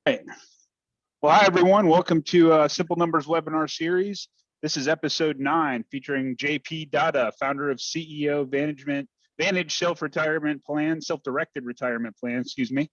Right. Well, hi, everyone. Welcome to Simple Numbers webinar series. This is episode 9, featuring JP Dada, founder of CEO Vantage Self-Directed Retirement Plan, excuse me.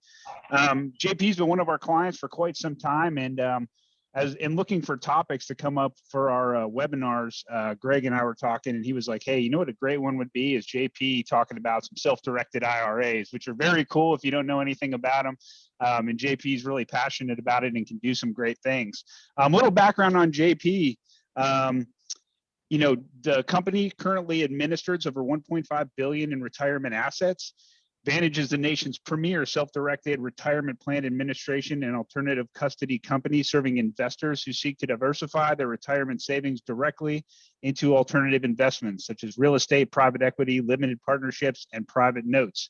JP's been one of our clients for quite some time, and as in looking for topics to come up for our webinars, Greg and I were talking, and he was like, hey, you know what a great one would be is JP talking about some self-directed IRAs, which are very cool if you don't know anything about them. And JP is really passionate about it and can do some great things. A little background on JP. You know, the company currently administers over 1.5 billion in retirement assets. Vantage is the nation's premier self-directed retirement plan administration and alternative custody company, serving investors who seek to diversify their retirement savings directly into alternative investments, such as real estate, private equity, limited partnerships, and private notes.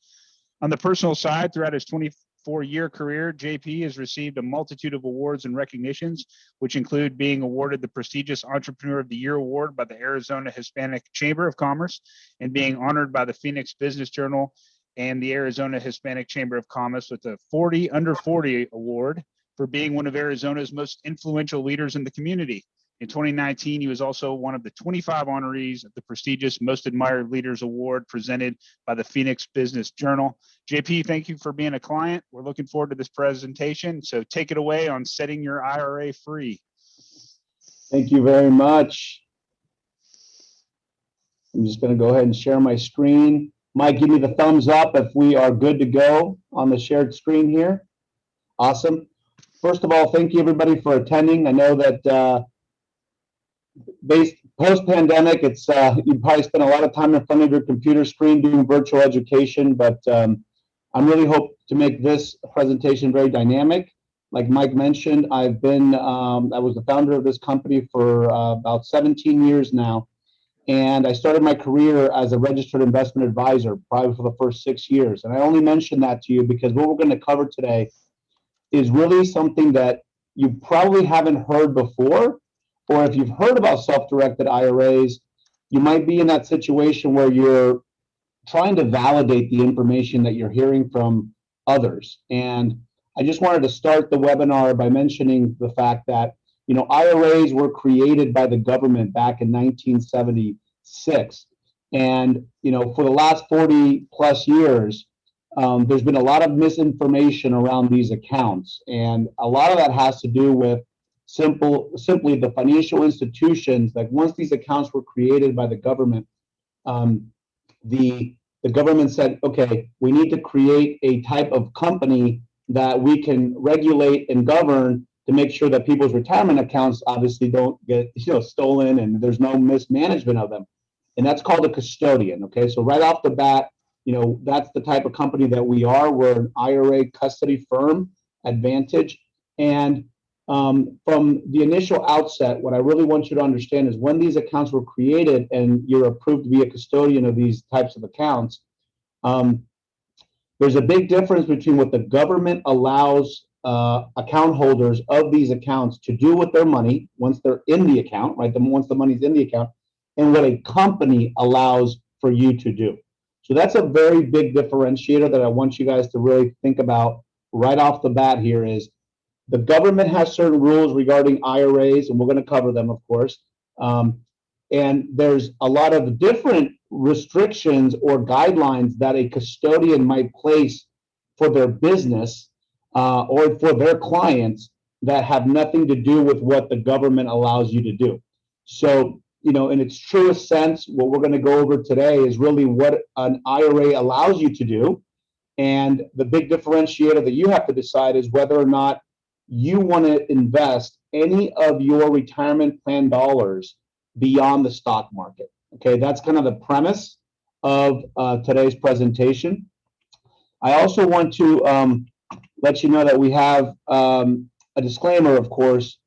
On the personal side, throughout his 24-year career, JP has received a multitude of awards and recognitions, which include being awarded the prestigious Entrepreneur of the Year Award by the Arizona Hispanic Chamber of Commerce and being honored by the Phoenix Business Journal and the Arizona Hispanic Chamber of Commerce with the 40 Under 40 Award for being one of Arizona's most influential leaders in the community. In 2019, he was also one of the 25 honorees of the prestigious Most Admired Leaders Award presented by the Phoenix Business Journal. JP, thank you for being a client. We're looking forward to this presentation. So take it away on setting your IRA free. Thank you very much. I'm just going to go ahead and share my screen. Mike, give me the thumbs up if we are good to go on the shared screen here. Awesome. First of all, thank you everybody for attending. I know that post-pandemic, it's you probably spend a lot of time in front of your computer screen doing virtual education, but I really hope to make this presentation very dynamic. Like Mike mentioned, I was the founder of this company for about 17 years now. And I started my career as a registered investment advisor, probably for the first 6 years. And I only mention that to you because what we're going to cover today is really something that you probably haven't heard before, or if you've heard about self-directed IRAs, you might be in that situation where you're trying to validate the information that you're hearing from others. And I just wanted to start the webinar by mentioning the fact that IRAs were created by the government back in 1976. And, for the last 40 plus years, there's been a lot of misinformation around these accounts. And a lot of that has to do with simply the financial institutions. Like once these accounts were created by the government, the government said, okay, we need to create a type of company that we can regulate and govern to make sure that people's retirement accounts obviously don't get stolen and there's no mismanagement of them. And that's called a custodian. Okay, so right off the bat, that's the type of company that we are. We're an IRA custody firm, Advantage. And from the initial outset, what I really want you to understand is when these accounts were created and you're approved to be a custodian of these types of accounts, there's a big difference between what the government allows account holders of these accounts to do with their money once they're in the account, right? Once the money's in the account, and what a company allows for you to do. So that's a very big differentiator that I want you guys to really think about right off the bat here is the government has certain rules regarding IRAs, and we're going to cover them, of course. And there's a lot of different restrictions or guidelines that a custodian might place for their business or for their clients that have nothing to do with what the government allows you to do. So, in its truest sense, what we're going to go over today is really what an IRA allows you to do. And the big differentiator that you have to decide is whether or not you want to invest any of your retirement plan dollars beyond the stock market. Okay, that's kind of the premise of today's presentation. I also want to let you know that we have a disclaimer, of course.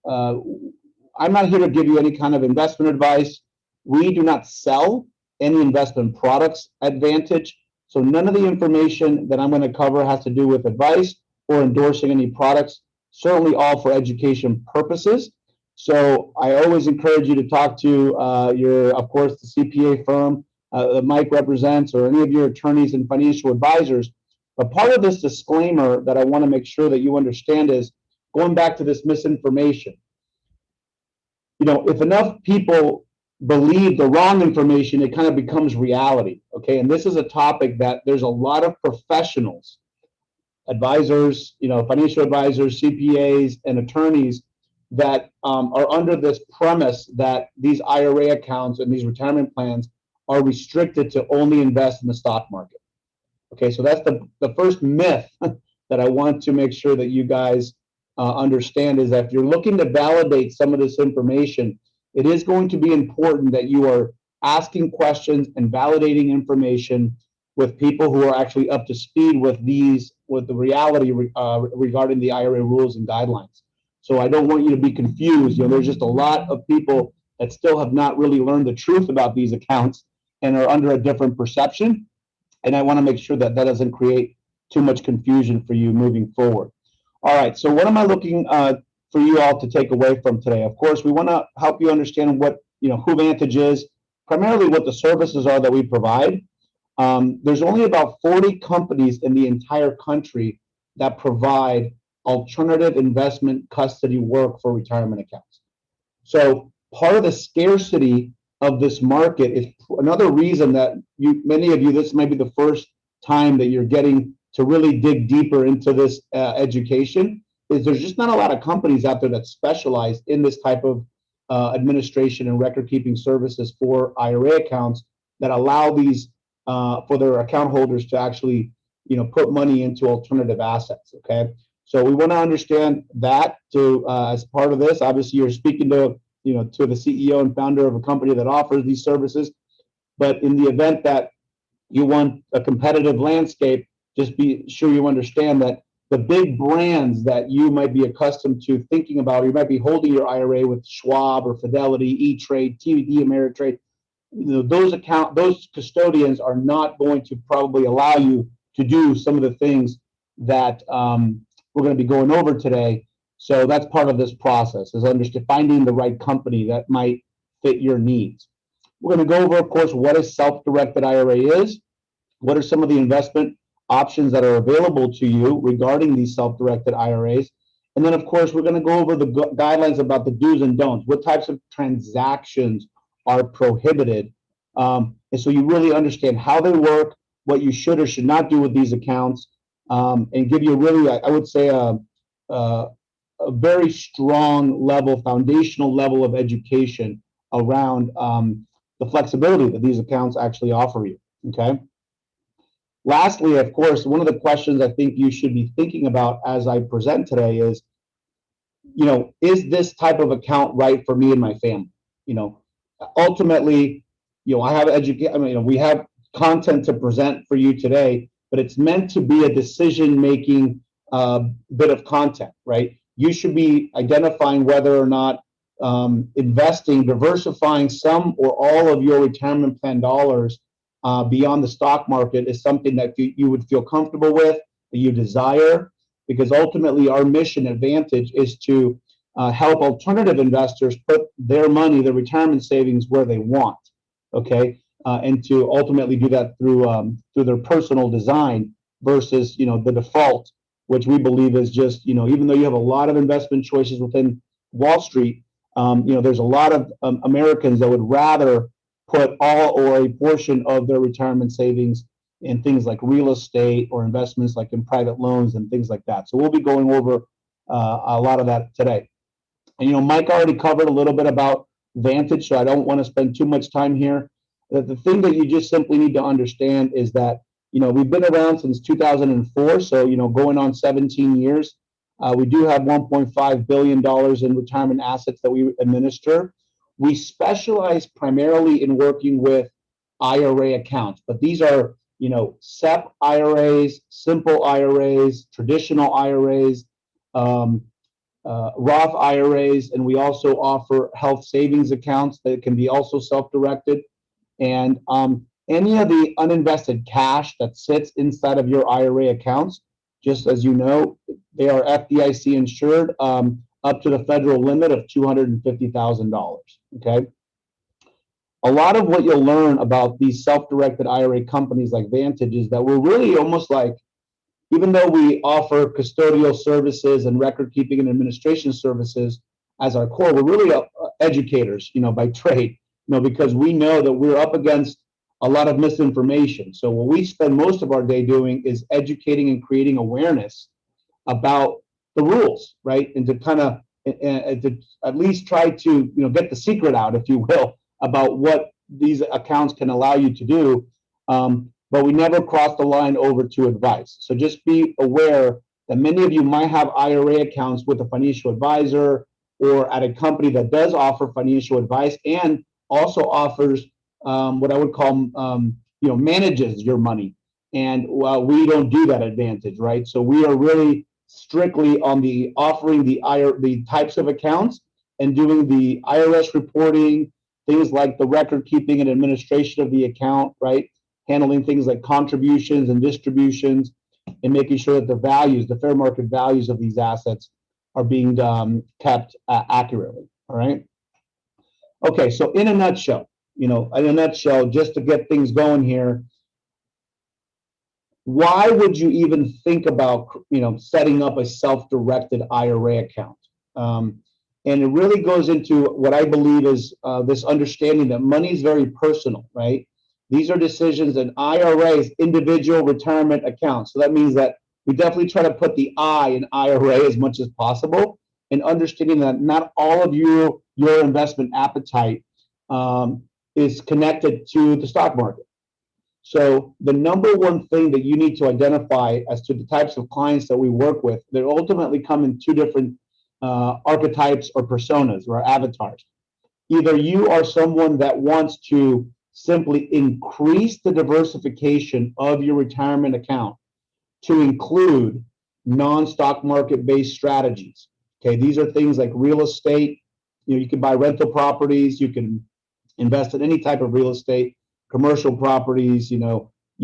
I'm not here to give you any kind of investment advice. We do not sell any investment products at Vantage. So none of the information that I'm going to cover has to do with advice or endorsing any products, certainly all for education purposes. So I always encourage you to talk to of course, the CPA firm that Mike represents or any of your attorneys and financial advisors. But part of this disclaimer that I want to make sure that you understand is going back to this misinformation, if enough people believe the wrong information, it kind of becomes reality. Okay. And this is a topic that there's a lot of professionals, advisors, financial advisors, CPAs, and attorneys that are under this premise that these IRA accounts and these retirement plans are restricted to only invest in the stock market. Okay, so that's the first myth that I want to make sure that you guys understand, is that if you're looking to validate some of this information, it is going to be important that you are asking questions and validating information with people who are actually up to speed with the reality regarding the IRA rules and guidelines. So I don't want you to be confused. There's just a lot of people that still have not really learned the truth about these accounts and are under a different perception. And I want to make sure that that doesn't create too much confusion for you moving forward. All right, so what am I looking for you all to take away from today? Of course, we want to help you understand who Vantage is, primarily what the services are that we provide. There's only about 40 companies in the entire country that provide alternative investment custody work for retirement accounts. So part of the scarcity of this market is another reason that many of you, this might be the first time that you're getting to really dig deeper into this education, is there's just not a lot of companies out there that specialize in this type of administration and record keeping services for IRA accounts that allow these for their account holders to actually put money into alternative assets. Okay, so we want to understand that as part of this. Obviously, you're speaking to to the CEO and founder of a company that offers these services, but in the event that you want a competitive landscape, just be sure you understand that the big brands that you might be accustomed to thinking about, or you might be holding your IRA with Schwab or Fidelity, E-Trade, TD Ameritrade, those custodians are not going to probably allow you to do some of the things that we're going to be going over today. So that's part of this process, is finding the right company that might fit your needs. We're going to go over, of course, what a self-directed IRA is, what are some of the investment options that are available to you regarding these self-directed IRAs, and then, of course, we're going to go over the guidelines about the do's and don'ts, what types of transactions are prohibited, and so you really understand how they work, what you should or should not do with these accounts, and give you really, I would say, a very strong level, foundational level of education around the flexibility that these accounts actually offer you. Okay. Lastly, of course, one of the questions I think you should be thinking about as I present today is, is this type of account right for me and my family? Ultimately, I have we have content to present for you today, but it's meant to be a decision-making bit of content, right? You should be identifying whether or not investing, diversifying some or all of your retirement plan dollars beyond the stock market is something that you would feel comfortable with, that you desire, because ultimately our mission Vantage is to help alternative investors put their money, their retirement savings, where they want, okay, and to ultimately do that through their personal design versus the default, which we believe is just even though you have a lot of investment choices within Wall Street, there's a lot of Americans that would rather put all or a portion of their retirement savings in things like real estate or investments like in private loans and things like that. So we'll be going over a lot of that today. And Mike already covered a little bit about Vantage, so I don't want to spend too much time here. The thing that you just simply need to understand is that we've been around since 2004, so going on 17 years. We do have $1.5 billion in retirement assets that we administer. We specialize primarily in working with IRA accounts, but these are SEP IRAs, simple IRAs, traditional IRAs, Roth IRAs, and we also offer health savings accounts that can be also self-directed. And any of the uninvested cash that sits inside of your IRA accounts, just as you know, they are FDIC insured up to the federal limit of $250,000. Okay. A lot of what you'll learn about these self-directed IRA companies like Vantage is that we're really almost like, even though we offer custodial services and record keeping and administration services as our core, we're really educators, by trade, because we know that we're up against a lot of misinformation. So what we spend most of our day doing is educating and creating awareness about the rules, right? And to kind of to at least try to get the secret out, if you will, about what these accounts can allow you to do. But we never cross the line over to advice. So just be aware that many of you might have IRA accounts with a financial advisor or at a company that does offer financial advice and also offers what I would call manages your money. And we don't do that advantage, right? So we are really strictly on the offering the types of accounts and doing the IRS reporting, things like the record keeping and administration of the account, right? Handling things like contributions and distributions, and making sure that the fair market values of these assets are being kept accurately. All right. Okay. So in a nutshell, just to get things going here, why would you even think about, setting up a self-directed IRA account? And it really goes into what I believe is this understanding that money is very personal, right? These are decisions, and IRAs, individual retirement accounts. So that means that we definitely try to put the I in IRA as much as possible, and understanding that not all of your investment appetite is connected to the stock market. So the number one thing that you need to identify as to the types of clients that we work with, they ultimately come in two different archetypes or personas or avatars. Either you are someone that wants to simply increase the diversification of your retirement account to include non-stock market based strategies. Okay, these are things like real estate. You can buy rental properties, you can invest in any type of real estate, commercial properties, you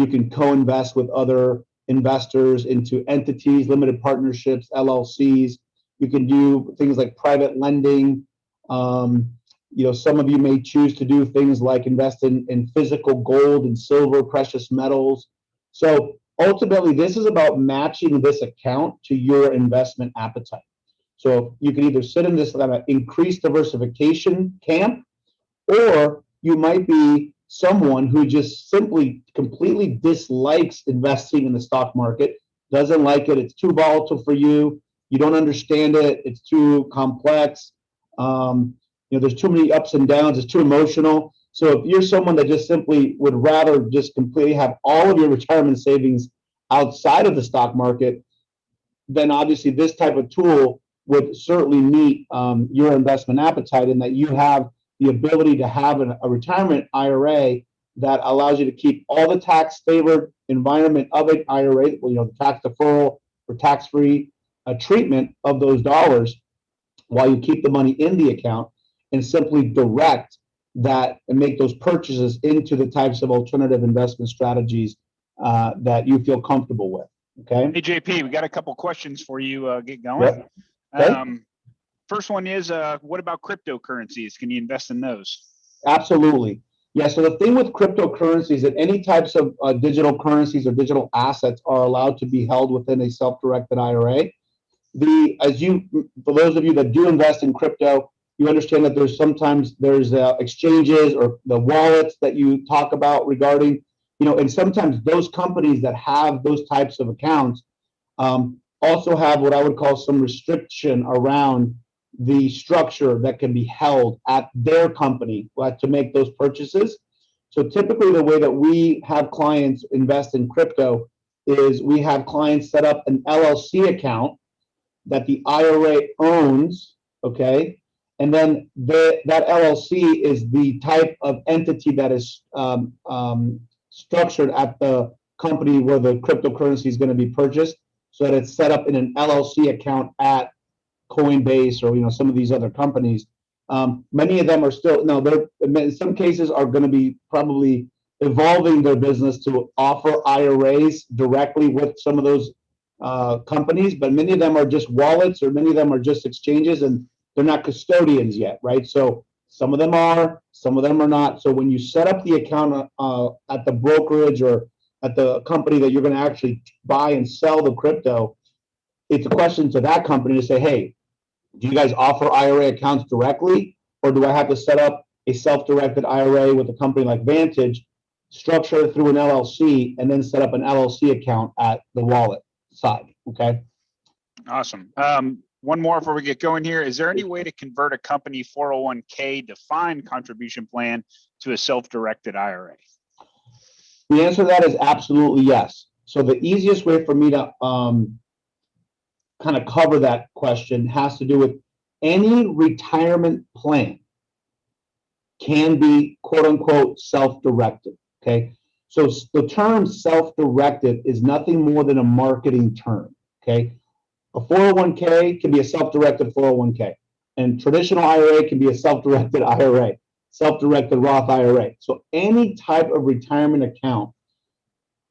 can co-invest with other investors into entities, limited partnerships, LLCs. You can do things like private lending. Some of you may choose to do things like invest in physical gold and silver, precious metals. So ultimately, this is about matching this account to your investment appetite. So you can either sit in this increased diversification camp, or you might be someone who just simply completely dislikes investing in the stock market, doesn't like it, it's too volatile for you, you don't understand it, it's too complex, there's too many ups and downs, it's too emotional. So if you're someone that just simply would rather just completely have all of your retirement savings outside of the stock market, then obviously this type of tool would certainly meet your investment appetite, in that you have the ability to have a retirement IRA that allows you to keep all the tax favored environment of an IRA, the tax deferral or tax-free treatment of those dollars, while you keep the money in the account, and simply direct that and make those purchases into the types of alternative investment strategies that you feel comfortable with. Okay. Hey, JP, we got a couple questions for you. Get going. Yep. Okay. First one is, what about cryptocurrencies? Can you invest in those? Absolutely. Yeah. So the thing with cryptocurrencies, that any types of digital currencies or digital assets are allowed to be held within a self-directed IRA. For those of you that do invest in crypto, you understand that there's exchanges or the wallets that you talk about regarding, and sometimes those companies that have those types of accounts also have what I would call some restriction around the structure that can be held at their company to make those purchases. So typically the way that we have clients invest in crypto is we have clients set up an LLC account that the IRA owns, okay? And then that LLC is the type of entity that is structured at the company where the cryptocurrency is going to be purchased, so that it's set up in an LLC account at Coinbase or some of these other companies. Many of them are still they're in some cases are going to be probably evolving their business to offer IRAs directly with some of those companies, but many of them are just wallets, or many of them are just exchanges, and they're not custodians yet, right? So some of them are, some of them are not. So when you set up the account at the brokerage or at the company that you're going to actually buy and sell the crypto, it's a question to that company to say, hey, do you guys offer IRA accounts directly, or do I have to set up a self-directed IRA with a company like Vantage, structure it through an LLC, and then set up an LLC account at the wallet side? Okay. Awesome. One more before we get going here. Is there any way to convert a company 401k defined contribution plan to a self-directed IRA? The answer to that is absolutely yes. So the easiest way for me to kind of cover that question has to do with any retirement plan can be quote unquote self-directed. Okay. So the term self-directed is nothing more than a marketing term. Okay. A 401k can be a self-directed 401k, and traditional IRA can be a self-directed IRA, self-directed Roth IRA. So any type of retirement account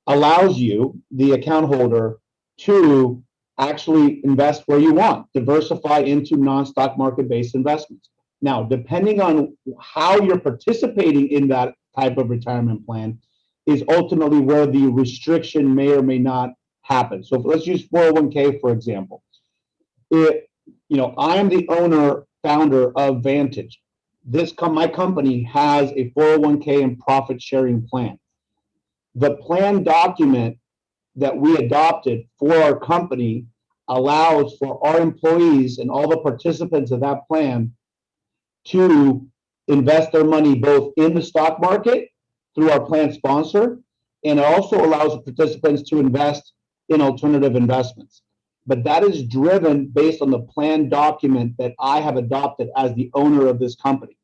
allows you, the account holder, to actually invest where you want, diversify into non-stock market-based investments. Now, depending on how you're participating in that type of retirement plan is ultimately where the restriction may or may not happen. So let's use 401k, for example. I am the owner, founder of Vantage. My company has a 401k and profit sharing plan. The plan document that we adopted for our company allows for our employees and all the participants of that plan to invest their money both in the stock market through our plan sponsor, and it also allows participants to invest in alternative investments. But that is driven based on the plan document that I have adopted as the owner of this company.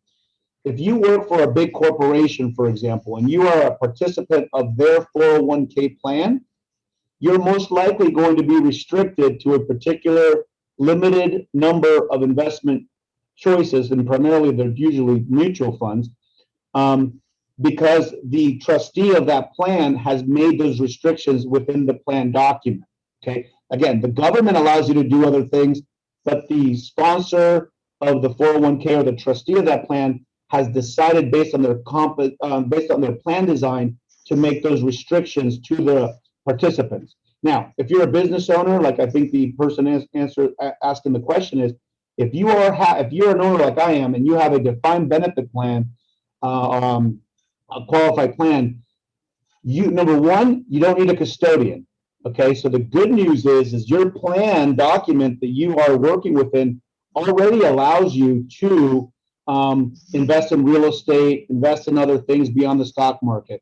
If you work for a big corporation, for example, and you are a participant of their 401k plan, you're most likely going to be restricted to a particular limited number of investment choices, and primarily they're usually mutual funds, because the trustee of that plan has made those restrictions within the plan document. Okay. Again, the government allows you to do other things, but the sponsor of the 401k or the trustee of that plan has decided based on their plan design to make those restrictions to the participants. Now, if you're a business owner, like I think the person asking the question is, if you're an owner like I am and you have a defined benefit plan, a qualified plan, number one, you don't need a custodian. Okay, so the good news is your plan document that you are working within already allows you to invest in real estate, invest in other things beyond the stock market.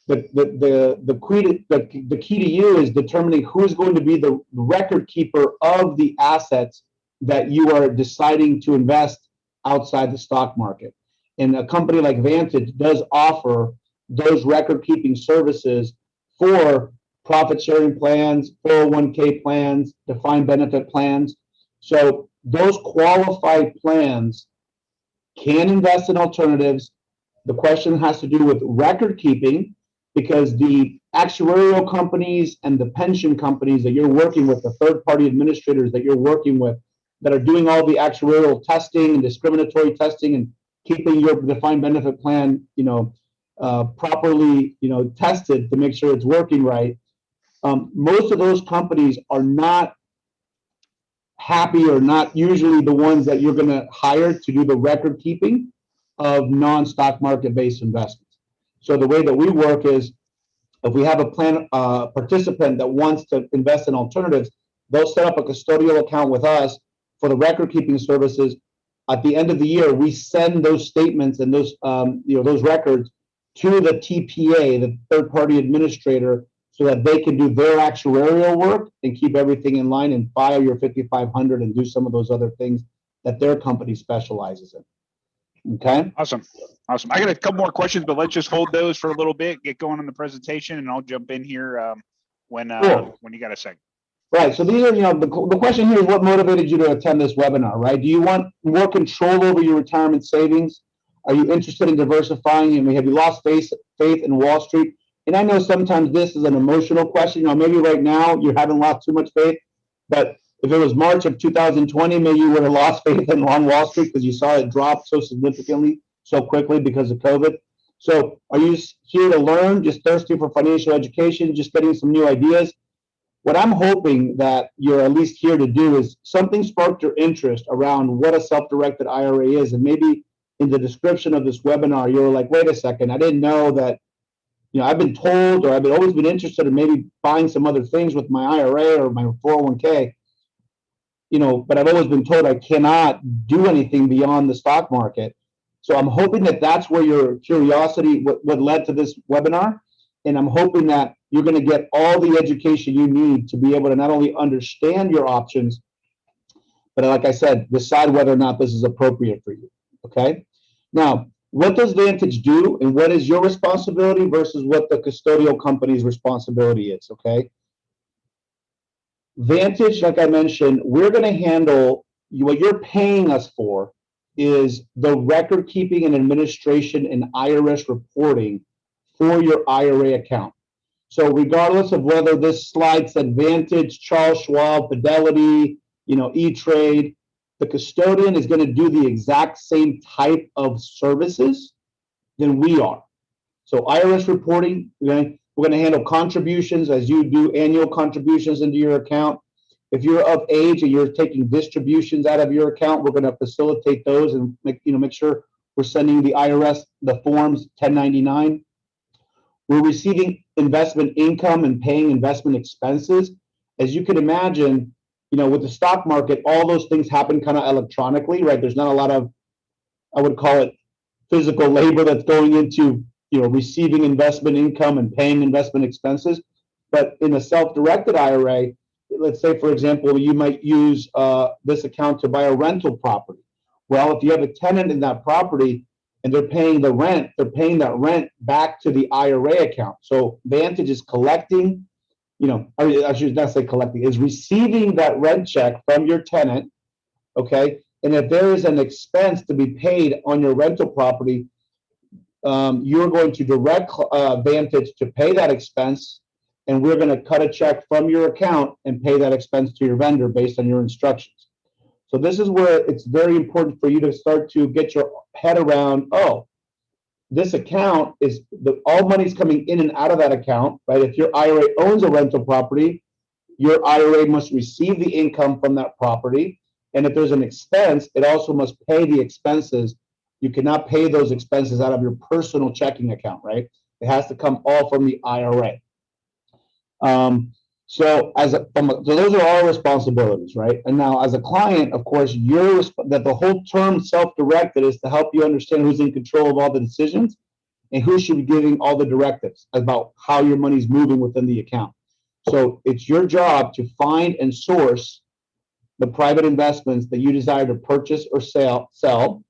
The key to you is determining who is going to be the record keeper of the assets that you are deciding to invest outside the stock market. And a company like Vantage does offer those record keeping services for profit sharing plans, 401k plans, defined benefit plans. So those qualified plans can invest in alternatives. The question has to do with record keeping, because the actuarial companies and the pension companies that you're working with, the third-party administrators that you're working with, that are doing all the actuarial testing and discriminatory testing and keeping your defined benefit plan, properly, tested to make sure it's working right. Most of those companies are not happy, or not usually the ones that you're going to hire to do the record keeping of non-stock market based investments. So the way that we work is, if we have a plan participant that wants to invest in alternatives, they'll set up a custodial account with us for the record keeping services. At the end of the year, we send those statements and those those records to the TPA, the third party administrator, so that they can do their actuarial work and keep everything in line and file your 5500 and do some of those other things that their company specializes in. Okay. Awesome. I got a couple more questions, but let's just hold those for a little bit, get going on the presentation, and I'll jump in here when you got a second. Right. So these are, the question here is, what motivated you to attend this webinar, right? Do you want more control over your retirement savings? Are you interested in diversifying? And have you lost faith in Wall Street? And I know sometimes this is an emotional question. Maybe right now you haven't lost too much faith, but if it was March of 2020, maybe you would have lost faith on Wall Street because you saw it drop so significantly, so quickly because of COVID. So are you here to learn, just thirsty for financial education, just getting some new ideas? What I'm hoping that you're at least here to do is something sparked your interest around what a self-directed IRA is. And maybe in the description of this webinar, you're like, wait a second, I didn't know that, I've been told, or always been interested in maybe buying some other things with my IRA or my 401k, but I've always been told I cannot do anything beyond the stock market. So I'm hoping that that's where your curiosity, what led to this webinar. And I'm hoping that you're going to get all the education you need to be able to not only understand your options, but like I said, decide whether or not this is appropriate for you. Okay. Now, what does Vantage do, and what is your responsibility versus what the custodial company's responsibility is? Okay. Vantage, like I mentioned, we're going to handle what you're paying us for is the record keeping and administration and IRS reporting for your IRA account. So regardless of whether this slide said Vantage, Charles Schwab, Fidelity, E-Trade, the custodian is going to do the exact same type of services than we are. So IRS reporting, we're going to handle contributions as you do annual contributions into your account. If you're of age and you're taking distributions out of your account, we're going to facilitate those and make sure we're sending the IRS the forms 1099. We're receiving investment income and paying investment expenses. As you can imagine, with the stock market, all those things happen kind of electronically, right? There's not a lot of, I would call it, physical labor that's going into, receiving investment income and paying investment expenses. But in a self-directed IRA, let's say, for example, you might use this account to buy a rental property. Well, if you have a tenant in that property and they're paying the rent, they're paying that rent back to the IRA account. So Vantage is collecting, I should not say collecting, is receiving that rent check from your tenant, okay? And if there is an expense to be paid on your rental property, you're going to direct Vantage to pay that expense, and we're going to cut a check from your account and pay that expense to your vendor based on your instructions. So this is where it's very important for you to start to get your head around, this account is all money's coming in and out of that account, right? If your IRA owns a rental property, your IRA must receive the income from that property. And if there's an expense, it also must pay the expenses. You cannot pay those expenses out of your personal checking account, right? It has to come all from the IRA. So those are all responsibilities, right? And now as a client, of course, that the whole term self-directed is to help you understand who's in control of all the decisions and who should be giving all the directives about how your money's moving within the account. So it's your job to find and source the private investments that you desire to purchase or sell.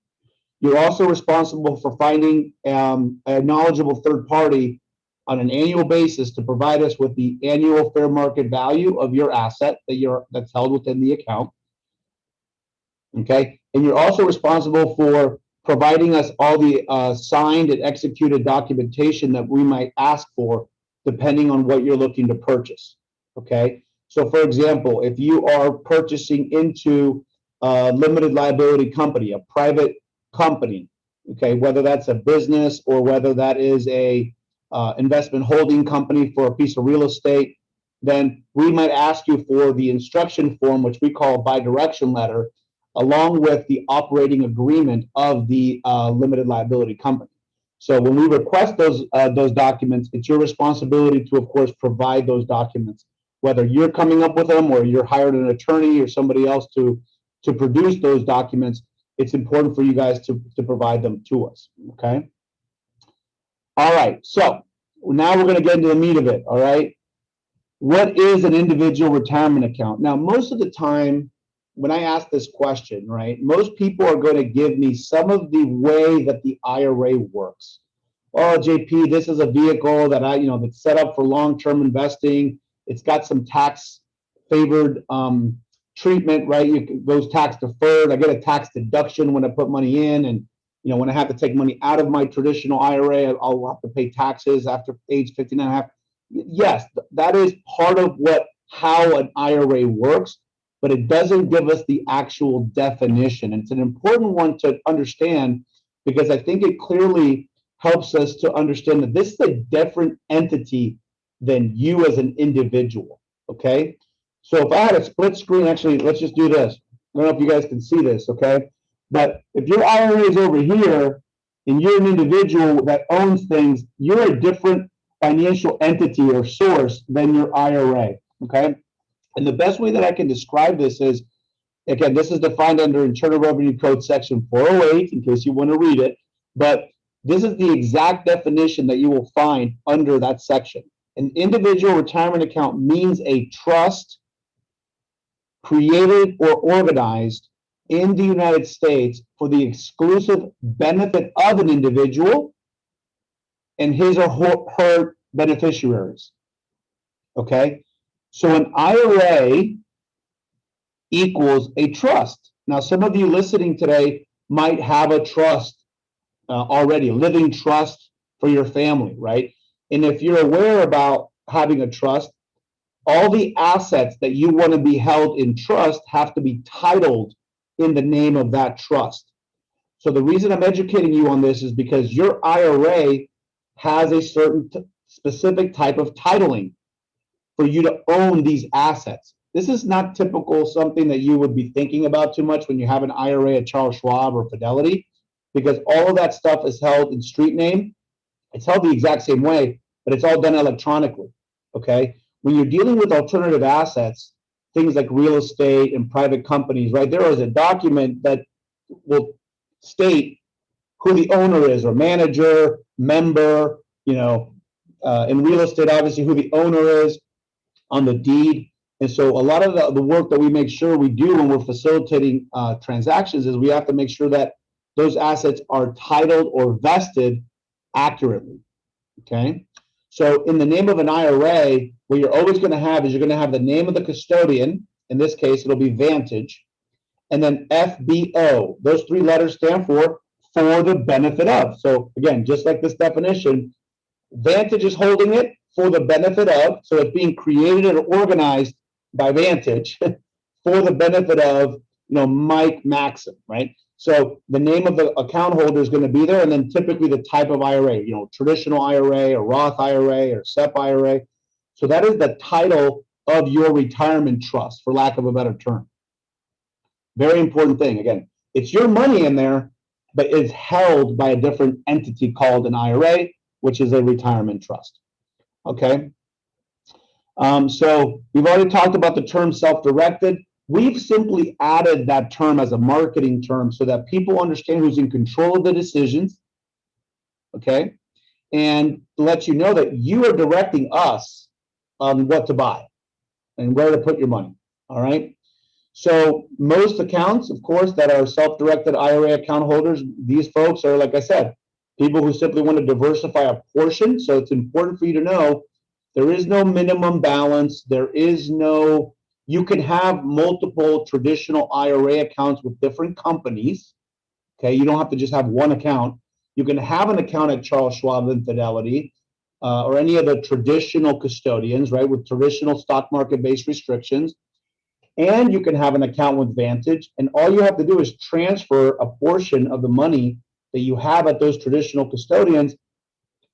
You're also responsible for finding a knowledgeable third party on an annual basis to provide us with the annual fair market value of your asset that's held within the account. Okay, and you're also responsible for providing us all the signed and executed documentation that we might ask for, depending on what you're looking to purchase. Okay, so for example, if you are purchasing into a limited liability company, a private company, okay, whether that's a business or whether that is a investment holding company for a piece of real estate, then we might ask you for the instruction form, which we call a bi-direction letter, along with the operating agreement of the limited liability company. So when we request those documents, it's your responsibility to, of course, provide those documents, whether you're coming up with them or you're hired an attorney or somebody else to produce those documents. It's important for you guys to provide them to us, okay? All right, so now we're going to get into the meat of it, all right? What is an individual retirement account? Now, most of the time when I ask this question, right, most people are going to give me some of the way that the IRA works. Oh, JP, this is a vehicle that that's set up for long-term investing. It's got some tax favored treatment, right? It goes tax deferred. I get a tax deduction when I put money in, and when I have to take money out of my traditional IRA, I'll have to pay taxes after age 59.5. Yes, that is part of how an IRA works, but it doesn't give us the actual definition. And it's an important one to understand because I think it clearly helps us to understand that this is a different entity than you as an individual, okay? So if I had a split screen, actually, let's just do this. I don't know if you guys can see this, okay? But if your IRA is over here and you're an individual that owns things, you're a different financial entity or source than your IRA, okay? And the best way that I can describe this is, again, this is defined under Internal Revenue Code Section 408, in case you want to read it, but this is the exact definition that you will find under that section. An individual retirement account means a trust created or organized in the United States for the exclusive benefit of an individual and his or her beneficiaries. Okay? So an IRA equals a trust. Now, some of you listening today might have a trust already, a living trust for your family, right? And if you're aware about having a trust, all the assets that you want to be held in trust have to be titled in the name of that trust. So the reason I'm educating you on this is because your IRA has a certain specific type of titling for you to own these assets. This is not typical something that you would be thinking about too much when you have an IRA at Charles Schwab or Fidelity, because all of that stuff is held in street name. It's held the exact same way, but it's all done electronically, okay? When you're dealing with alternative assets, things like real estate and private companies, right, there is a document that will state who the owner is, or manager, member, in real estate, obviously, who the owner is on the deed. And so a lot of the work that we make sure we do when we're facilitating transactions is we have to make sure that those assets are titled or vested accurately, okay? So in the name of an IRA, what you're always going to have is you're going to have the name of the custodian. In this case, it'll be Vantage. And then FBO. Those three letters stand for the benefit of. So again, just like this definition, Vantage is holding it for the benefit of. So it's being created and organized by Vantage for the benefit of, Mike Maxim, right? So the name of the account holder is going to be there, and then typically the type of IRA, traditional IRA or Roth IRA or SEP IRA. So that is the title of your retirement trust, for lack of a better term. Very important thing. Again, it's your money in there, but it's held by a different entity called an IRA, which is a retirement trust. Okay. So we've already talked about the term self-directed. We've simply added that term as a marketing term so that people understand who's in control of the decisions, okay? And let you know that you are directing us on what to buy and where to put your money, all right? So most accounts, of course, that are self-directed IRA account holders, these folks are, like I said, people who simply want to diversify a portion. So it's important for you to know there is no minimum balance. There is no, you can have multiple traditional IRA accounts with different companies. Okay, you don't have to just have one account. You can have an account at Charles Schwab and Fidelity or any of the traditional custodians, right, with traditional stock market-based restrictions. And you can have an account with Vantage. And all you have to do is transfer a portion of the money that you have at those traditional custodians,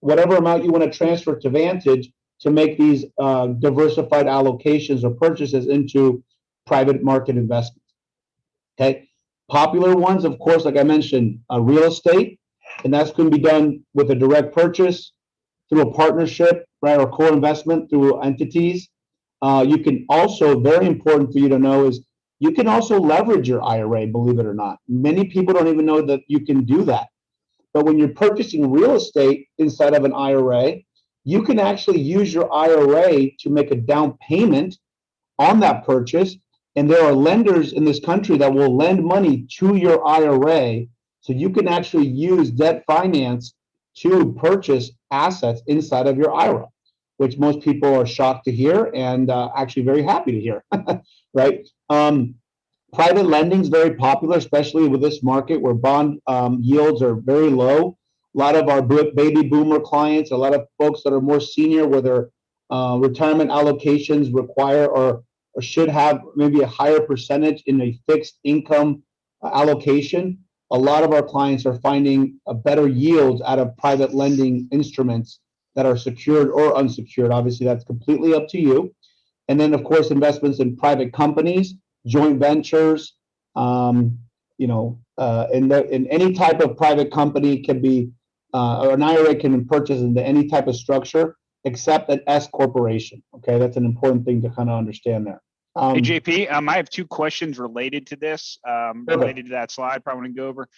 whatever amount you want to transfer to Vantage, to make these diversified allocations or purchases into private market investments. Okay, popular ones, of course, like I mentioned, real estate, and that's going to be done with a direct purchase through a partnership, right, or co-investment through entities. You can also, very important for you to know, is you can also leverage your IRA, believe it or not. Many people don't even know that you can do that. But when you're purchasing real estate inside of an IRA, you can actually use your IRA to make a down payment on that purchase. And there are lenders in this country that will lend money to your IRA. So you can actually use debt finance to purchase assets inside of your IRA, which most people are shocked to hear and actually very happy to hear, right? Private lending is very popular, especially with this market where bond yields are very low. A lot of our baby boomer clients, a lot of folks that are more senior where their retirement allocations require or should have maybe a higher percentage in a fixed income allocation. a lot of our clients are finding a better yields out of private lending instruments that are secured or unsecured. Obviously, that's completely up to you. And then, of course, investments in private companies, joint ventures, in any type of private company can be, or an IRA can purchase into any type of structure except an S corporation. Okay, that's an important thing to kind of understand there. Hey, JP, I have two questions related to this, related to that slide, probably want to go over.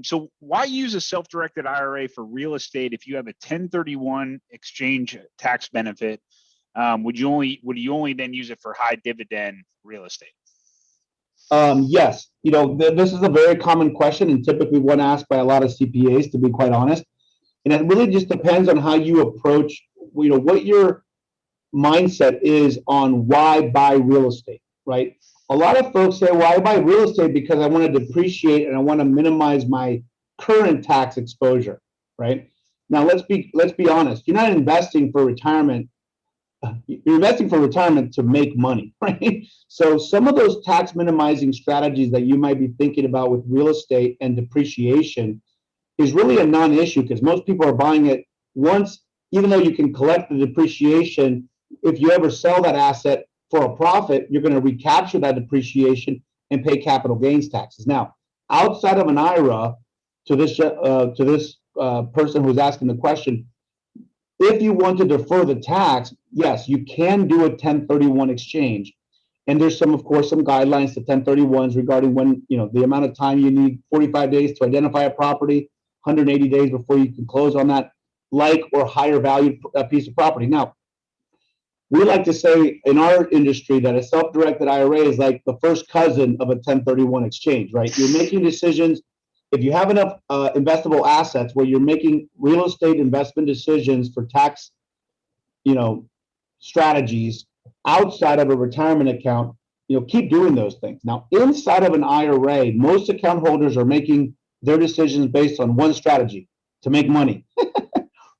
So why use a self-directed IRA for real estate if you have a 1031 exchange tax benefit? Would you only then use it for high dividend real estate? Yes, this is a very common question and typically one asked by a lot of CPAs, to be quite honest. And it really just depends on how you approach, what your mindset is on why buy real estate, right? A lot of folks say, well, I buy real estate because I want to depreciate and I want to minimize my current tax exposure, right? Now, let's be honest. You're not investing for retirement. You're investing for retirement to make money, right? So some of those tax minimizing strategies that you might be thinking about with real estate and depreciation is really a non-issue because most people are buying it once, even though you can collect the depreciation. If you ever sell that asset for a profit, you're going to recapture that depreciation and pay capital gains taxes. Now, outside of an IRA, to this person who's asking the question, if you want to defer the tax, yes, you can do a 1031 exchange. And there's of course, some guidelines to 1031s regarding when, the amount of time you need, 45 days to identify a property, 180 days before you can close on that like or higher valued piece of property. Now, we like to say in our industry that a self-directed IRA is like the first cousin of a 1031 exchange, right? You're making decisions. If you have enough investable assets where you're making real estate investment decisions for tax, strategies outside of a retirement account, keep doing those things. Now, inside of an IRA, most account holders are making their decisions based on one strategy: to make money,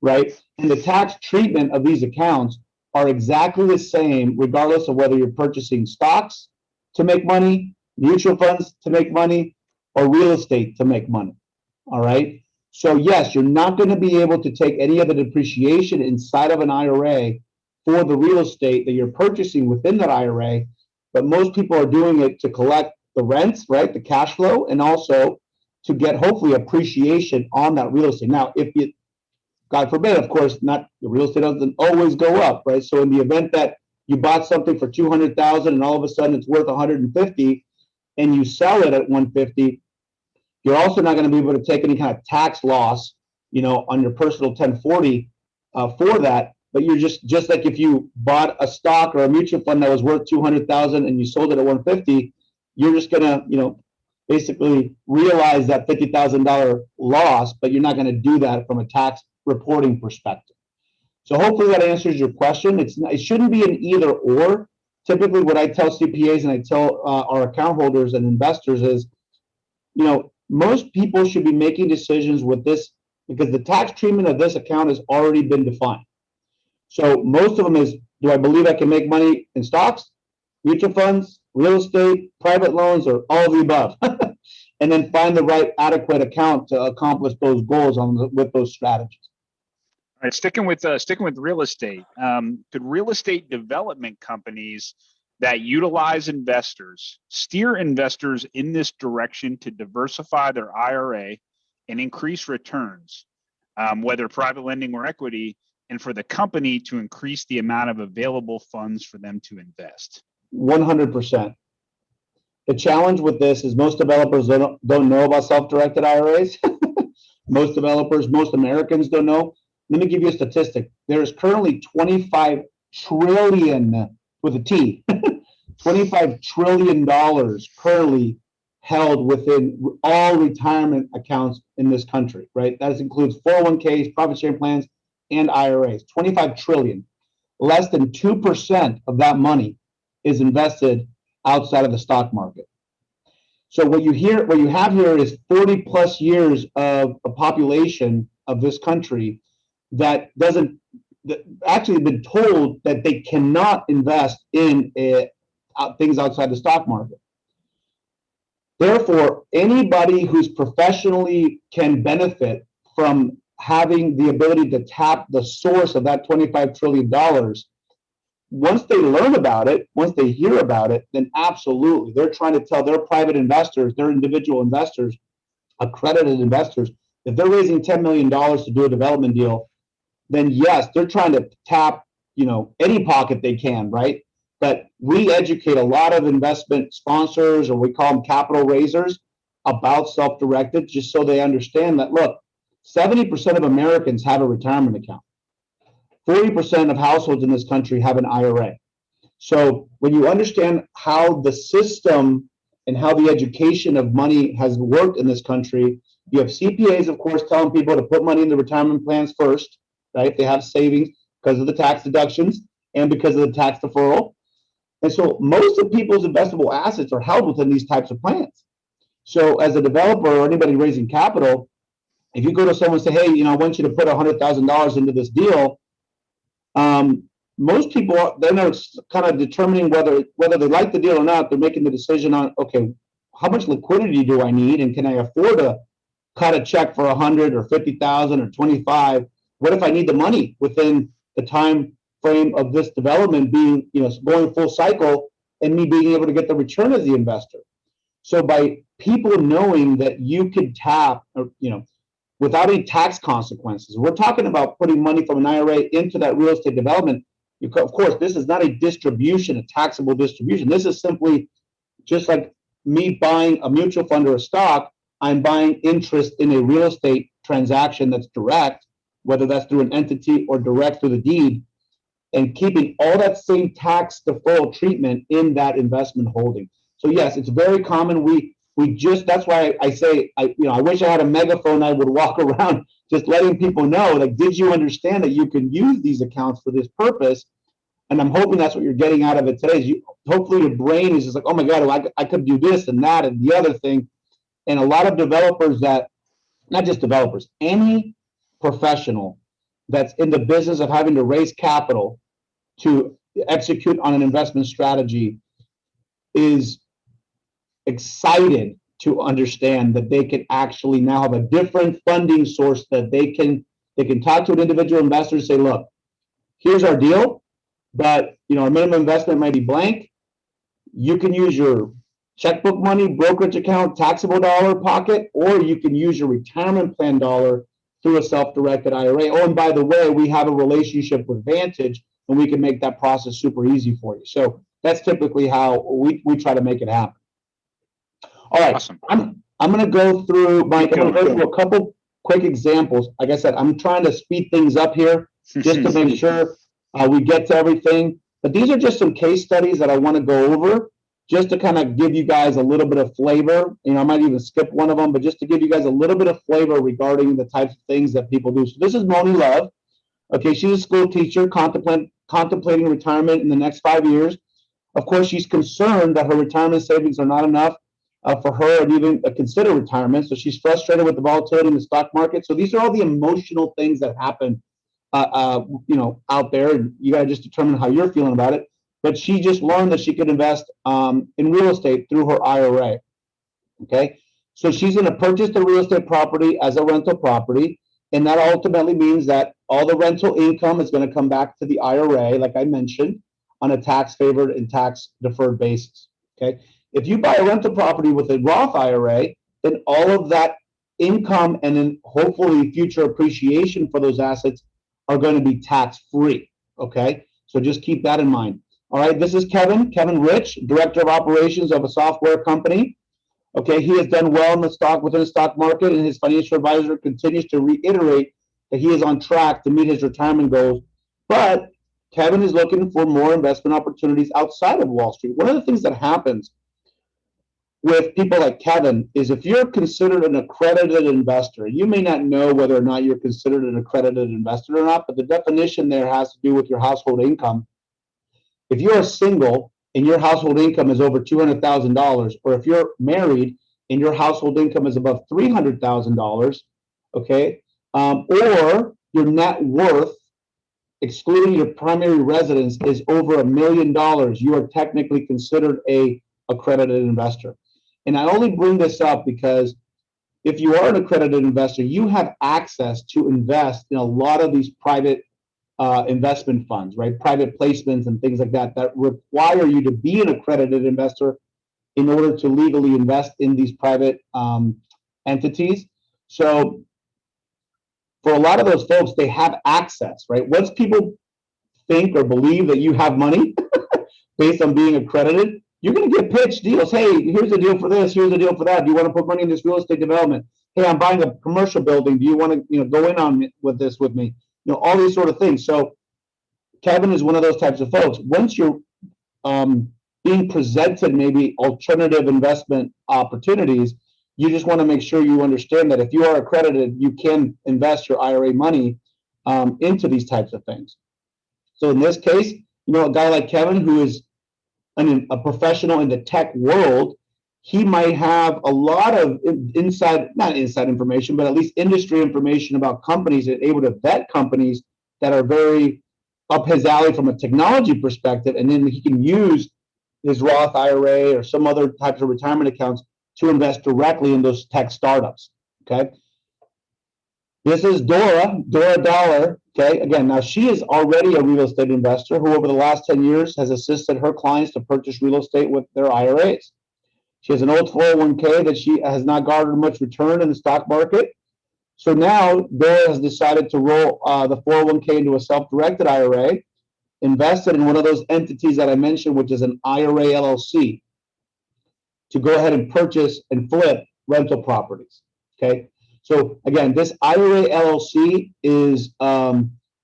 right? And the tax treatment of these accounts are exactly the same, regardless of whether you're purchasing stocks to make money, mutual funds to make money, or real estate to make money. All right. So yes, you're not going to be able to take any of the depreciation inside of an IRA for the real estate that you're purchasing within that IRA, but most people are doing it to collect the rents, right? The cash flow, and also to get hopefully appreciation on that real estate. Now, if you, God forbid, of course, not the real estate doesn't always go up, right? So in the event that you bought something for 200,000 and all of a sudden it's worth 150 and you sell it at 150, you're also not going to be able to take any kind of tax loss, on your personal 1040 for that. But you're just like if you bought a stock or a mutual fund that was worth 200,000 and you sold it at 150, you're just going to, basically realize that $50,000 loss, but you're not going to do that from a tax reporting perspective. So hopefully that answers your question. It shouldn't be an either or. Typically, what I tell CPAs and I tell our account holders and investors is, most people should be making decisions with this because the tax treatment of this account has already been defined. So most of them is, do I believe I can make money in stocks, mutual funds, real estate, private loans, or all of the above? And then find the right adequate account to accomplish those goals with those strategies. All right, sticking with real estate, could real estate development companies that utilize investors steer investors in this direction to diversify their IRA and increase returns, whether private lending or equity, and for the company to increase the amount of available funds for them to invest? 100%. The challenge with this is most developers don't know about self-directed IRAs. Most Americans don't know. Let me give you a statistic. There is currently 25 trillion with a T, $25 trillion currently held within all retirement accounts in this country, right? That includes 401ks, profit sharing plans, and IRAs. 25 trillion. Less than 2% of that money is invested outside of the stock market. So what you have here is 40 plus years of a population of this country that actually been told that they cannot invest in things outside the stock market. Therefore, anybody who's professionally can benefit from having the ability to tap the source of that $25 trillion, once they learn about it, once they hear about it, then absolutely, they're trying to tell their private investors, their individual investors, accredited investors, if they're raising $10 million to do a development deal, then yes, they're trying to tap, any pocket they can, right? But we educate a lot of investment sponsors, or we call them capital raisers, about self-directed, just so they understand that, look, 70% of Americans have a retirement account. 40% of households in this country have an IRA. So when you understand how the system and how the education of money has worked in this country, you have CPAs, of course, telling people to put money in the retirement plans first, right? They have savings because of the tax deductions and because of the tax deferral. And so most of people's investable assets are held within these types of plans. So as a developer or anybody raising capital, if you go to someone and say, hey, I want you to put $100,000 into this deal, most people, then are kind of determining whether they like the deal or not. They're making the decision on, okay, how much liquidity do I need, and can I afford to cut a check for 100 or 50,000 or 25? What if I need the money within the time frame of this development being, going full cycle, and me being able to get the return as the investor? So by people knowing that you could tap, without any tax consequences, we're talking about putting money from an IRA into that real estate development. Of course, this is not a distribution, a taxable distribution. This is simply just like me buying a mutual fund or a stock. I'm buying interest in a real estate transaction that's direct, whether that's through an entity or direct through the deed, and keeping all that same tax deferral treatment in that investment holding. So yes, it's very common. We just, that's why I say, I wish I had a megaphone. I would walk around just letting people know, like, did you understand that you can use these accounts for this purpose? And I'm hoping that's what you're getting out of it today. Is hopefully your brain is just like, oh my God, I could do this and that and the other thing. And a lot of developers not just developers, any professional that's in the business of having to raise capital to execute on an investment strategy is excited to understand that they can actually now have a different funding source, that they can talk to an individual investor and say, look, here's our deal, but our minimum investment might be blank. You can use your checkbook money, brokerage account, taxable dollar pocket, or you can use your retirement plan dollar through a self-directed IRA. Oh, and by the way, we have a relationship with Vantage, and we can make that process super easy for you. So that's typically how we try to make it happen. All right, awesome. I'm going to go through, Mike, I'm going to go through a couple quick examples. Like I said, I'm trying to speed things up here just to make sure we get to everything. But these are just some case studies that I want to go over just to kind of give you guys a little bit of flavor. I might even skip one of them, but just to give you guys a little bit of flavor regarding the types of things that people do. So this is Monie Love. Okay, she's a school teacher contemplating retirement in the next 5 years. Of course, she's concerned that her retirement savings are not enough for her to even consider retirement. So she's frustrated with the volatility in the stock market. So these are all the emotional things that happen, out there, and you got to just determine how you're feeling about it. But she just learned that she could invest in real estate through her IRA. Okay, so she's going to purchase the real estate property as a rental property, and that ultimately means that all the rental income is going to come back to the IRA, like I mentioned, on a tax favored and tax deferred basis. Okay, if you buy a rental property with a Roth IRA, then all of that income and then hopefully future appreciation for those assets are going to be tax free. Okay, so just keep that in mind. All right, this is Kevin Rich, Director of Operations of a software company. Okay, he has done well within the stock market, and his financial advisor continues to reiterate that he is on track to meet his retirement goals. But Kevin is looking for more investment opportunities outside of Wall Street. One of the things that happens with people like Kevin is if you're considered an accredited investor, you may not know whether or not you're considered an accredited investor or not, but the definition there has to do with your household income. If you're single and your household income is over $200,000, or if you're married and your household income is above $300,000, okay, or your net worth, excluding your primary residence, is over $1 million, you are technically considered a accredited investor. And I only bring this up because if you are an accredited investor, you have access to invest in a lot of these private investment funds, right? Private placements and things like that that require you to be an accredited investor in order to legally invest in these private entities. So for a lot of those folks, they have access, right? Once people think or believe that you have money based on being accredited, you're going to get pitched deals. Hey, here's a deal for this. Here's a deal for that. Do you want to put money in this real estate development? Hey, I'm buying a commercial building. Do you want to, go in on with this with me? All these sort of things. So Kevin is one of those types of folks. Once you're being presented maybe alternative investment opportunities, you just want to make sure you understand that if you are accredited, you can invest your IRA money into these types of things. So in this case, a guy like Kevin, who is a professional in the tech world, he might have a lot of not inside information, but at least industry information about companies and able to vet companies that are very up his alley from a technology perspective. And then he can use his Roth IRA or some other types of retirement accounts to invest directly in those tech startups. Okay. This is Dora Dollar. Okay. Again, now she is already a real estate investor who over the last 10 years has assisted her clients to purchase real estate with their IRAs. She has an old 401k that she has not garnered much return in the stock market. So now Dora has decided to roll the 401k into a self-directed IRA, invested in one of those entities that I mentioned, which is an IRA LLC, to go ahead and purchase and flip rental properties. Okay. So again, this IRA LLC is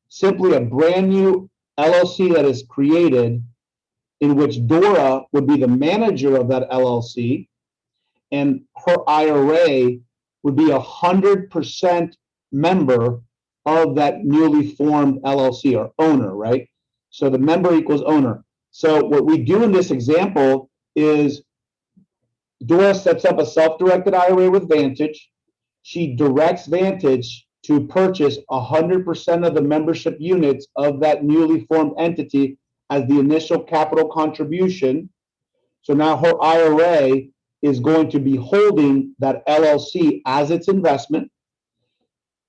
simply a brand new LLC that is created in which Dora would be the manager of that LLC, and her IRA would be 100% member of that newly formed LLC or owner, right? So the member equals owner. So what we do in this example is Dora sets up a self-directed IRA with Vantage. She directs Vantage to purchase 100% of the membership units of that newly formed entity as the initial capital contribution. So now her IRA is going to be holding that LLC as its investment.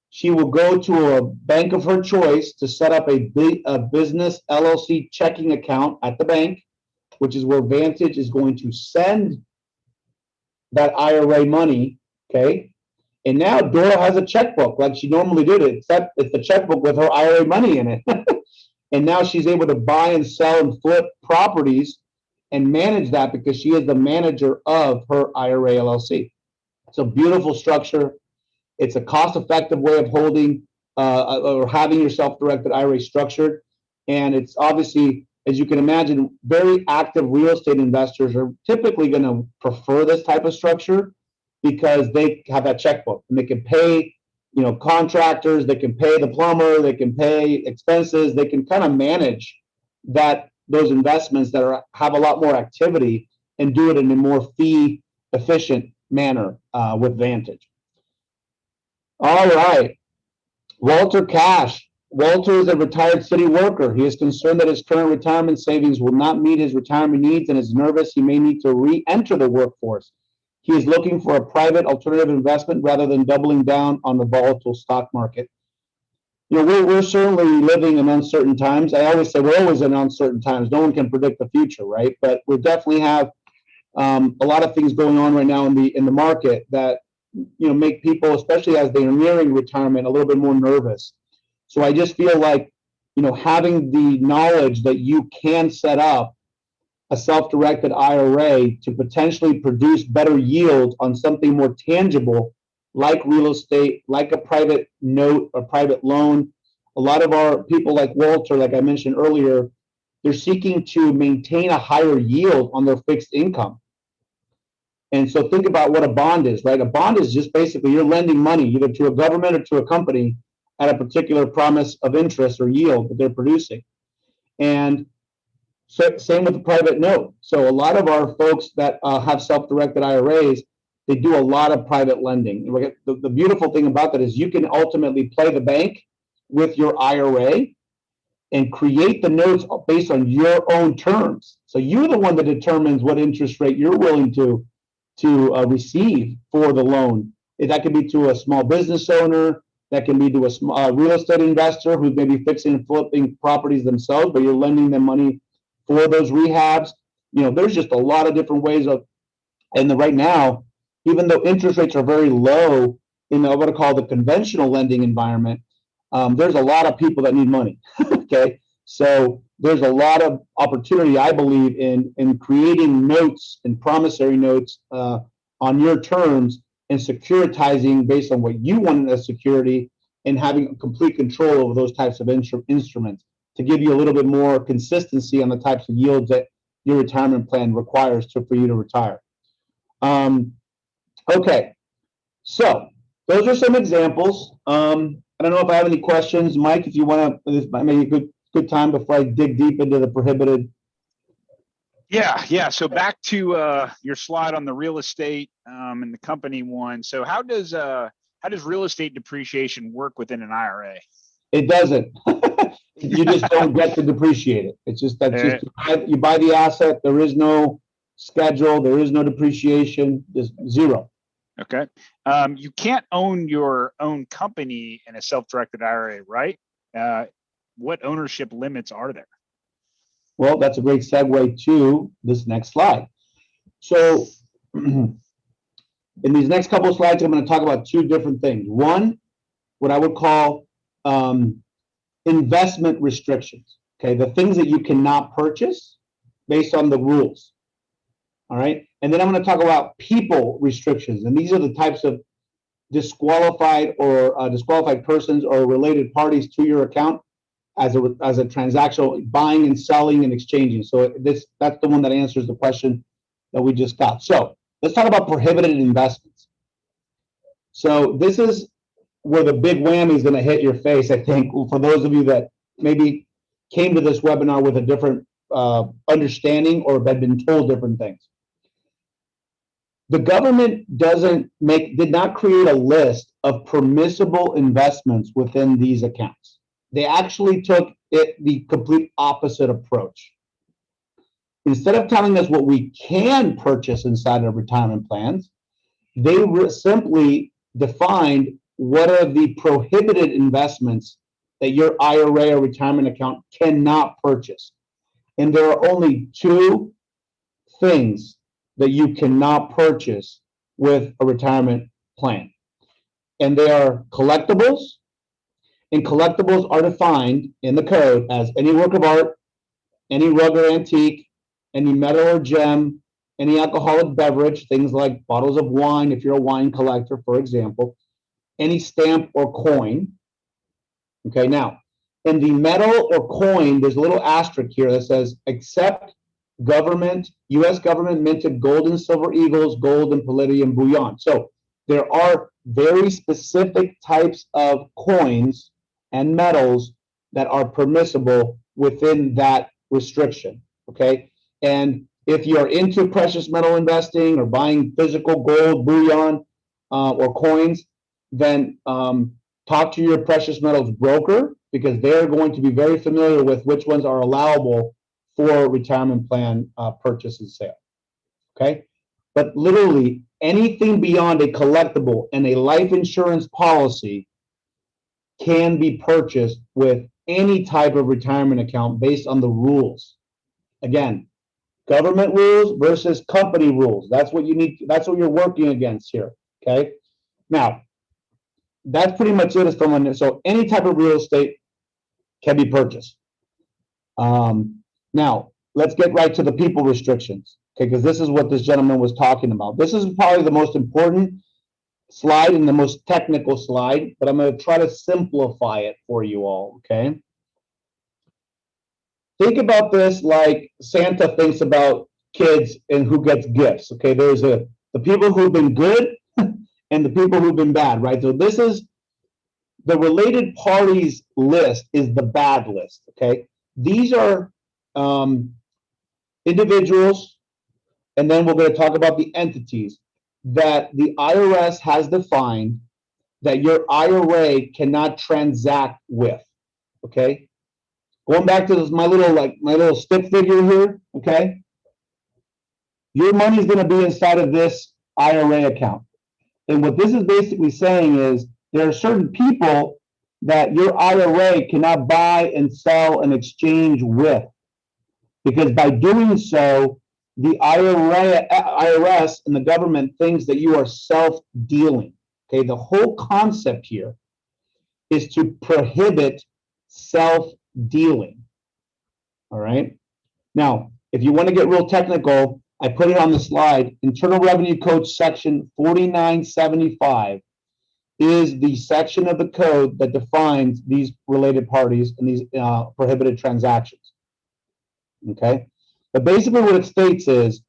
She will go to a bank of her choice to set up a business LLC checking account at the bank, which is where Vantage is going to send that IRA money, okay? And now Dora has a checkbook like she normally did, except it's the checkbook with her IRA money in it. And now she's able to buy and sell and flip properties and manage that because she is the manager of her IRA LLC. It's a beautiful structure. It's a cost-effective way of holding or having your self-directed IRA structured. And it's obviously, as you can imagine, very active real estate investors are typically going to prefer this type of structure because they have that checkbook and they can pay, contractors, they can pay the plumber, they can pay expenses, they can kind of manage those investments that have a lot more activity and do it in a more fee efficient manner with Vantage. All right. Walter Cash. Walter is a retired city worker. He is concerned that his current retirement savings will not meet his retirement needs and is nervous he may need to re-enter the workforce. He is looking for a private alternative investment rather than doubling down on the volatile stock market. We're certainly living in uncertain times. I always say we're always in uncertain times. No one can predict the future, right? But we definitely have a lot of things going on right now in the market that make people, especially as they are nearing retirement, a little bit more nervous. So I just feel like having the knowledge that you can set up a self-directed IRA to potentially produce better yield on something more tangible like real estate, like a private note or private loan. A lot of our people like Walter, like I mentioned earlier, they're seeking to maintain a higher yield on their fixed income. And so think about what a bond is, right? A bond is just basically you're lending money either to a government or to a company at a particular promise of interest or yield that they're producing. And so, same with the private note. So a lot of our folks that have self-directed IRAs, they do a lot of private lending. The beautiful thing about that is you can ultimately play the bank with your IRA and create the notes based on your own terms. So you're the one that determines what interest rate you're willing to receive for the loan. That could be to a small business owner. That can be to a small real estate investor who's maybe fixing and flipping properties themselves, but you're lending them money for those rehabs. There's just a lot of different ways of, and right now, even though interest rates are very low in what I call the conventional lending environment, there's a lot of people that need money. Okay, so there's a lot of opportunity, I believe, in creating notes and promissory notes on your terms and securitizing based on what you want as security and having complete control over those types of instruments to give you a little bit more consistency on the types of yields that your retirement plan requires for you to retire. Okay, so those are some examples. I don't know if I have any questions, Mike. If you want to, this might be a good time before I dig deep into the prohibited. Yeah. So back to your slide on the real estate and the company one. So how does real estate depreciation work within an IRA? It doesn't. You just don't get to depreciate it. It's just you buy the asset. There is no schedule. There is no depreciation. There's zero. Okay. You can't own your own company in a self-directed IRA, right? What ownership limits are there? Well, that's a great segue to this next slide. So in these next couple of slides, I'm going to talk about two different things. One, what I would call investment restrictions. Okay, the things that you cannot purchase based on the rules. All right, and then I'm going to talk about people restrictions, and these are the types of disqualified persons or related parties to your account as a transactional buying and selling and exchanging. So that's the one that answers the question that we just got. So let's talk about prohibited investments. So this is where the big whammy is going to hit your face, I think, for those of you that maybe came to this webinar with a different understanding or had been told different things. The government did not create a list of permissible investments within these accounts. They actually took the complete opposite approach. Instead of telling us what we can purchase inside of retirement plans, they simply defined what are the prohibited investments that your IRA or retirement account cannot purchase. And there are only two things that you cannot purchase with a retirement plan. And they are collectibles. And collectibles are defined in the code as any work of art, any rug or antique, any metal or gem, any alcoholic beverage, things like bottles of wine, if you're a wine collector, for example, any stamp or coin. Okay, now, in the metal or coin, there's a little asterisk here that says, except U.S. government minted gold and silver eagles, gold and palladium bullion. So there are very specific types of coins and metals that are permissible within that restriction, okay? And if you're into precious metal investing or buying physical gold, bullion, or coins, then talk to your precious metals broker because they're going to be very familiar with which ones are allowable for retirement plan purchase and sale, okay? But literally anything beyond a collectible and a life insurance policy can be purchased with any type of retirement account based on the rules. Again, government rules versus company rules. That's what you need. That's what you're working against here. Okay. Now, that's pretty much it. So any type of real estate can be purchased. Now, let's get right to the people restrictions. Okay, because this is what this gentleman was talking about. This is probably the most important slide and the most technical slide, but I'm going to try to simplify it for you all, okay? Think about this like Santa thinks about kids and who gets gifts, okay? There's the people who've been good and the people who've been bad, right? So this is the related parties list is the bad list, okay? These are individuals, and then we're going to talk about the entities that the IRS has defined that your IRA cannot transact with, okay? Going back to this, my little stick figure here, okay? Your money is going to be inside of this IRA account. And what this is basically saying is there are certain people that your IRA cannot buy and sell and exchange with, because by doing so, the IRS and the government thinks that you are self-dealing. Okay, the whole concept here is to prohibit self-dealing. All right. Now, if you want to get real technical, I put it on the slide. Internal Revenue Code section 4975 is the section of the code that defines these related parties and these prohibited transactions. Okay. But basically what it states is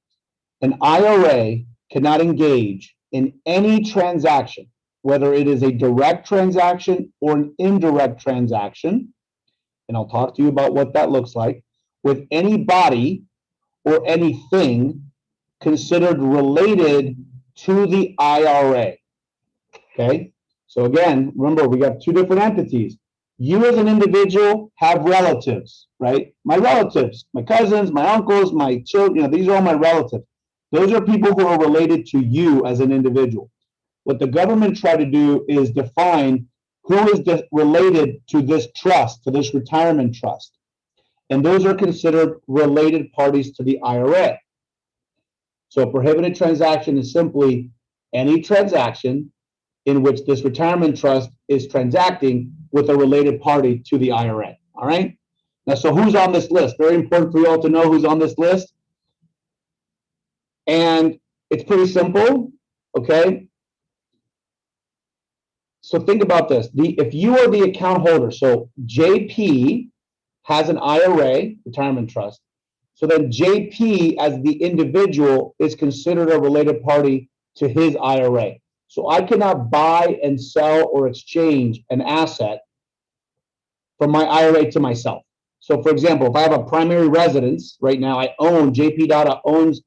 an IRA cannot engage in any transaction, whether it is a direct transaction or an indirect transaction, and I'll talk to you about what that looks like, with any body or anything considered related to the IRA. Okay, so again, remember, we got two different entities. You as an individual have relatives, right? My relatives, my cousins, my uncles, my children, these are all my relatives. Those are people who are related to you as an individual. What the government tried to do is define who is related to this trust, to this retirement trust. And those are considered related parties to the IRA. So a prohibited transaction is simply any transaction in which this retirement trust is transacting with a related party to the IRA. All right. Now, so who's on this list? Very important for you all to know who's on this list. And it's pretty simple. Okay. So think about this. If you are the account holder, so JP has an IRA, retirement trust. So then JP as the individual is considered a related party to his IRA. So I cannot buy and sell or exchange an asset from my IRA to myself. So for example, if I have a primary residence right now, JP Dada owns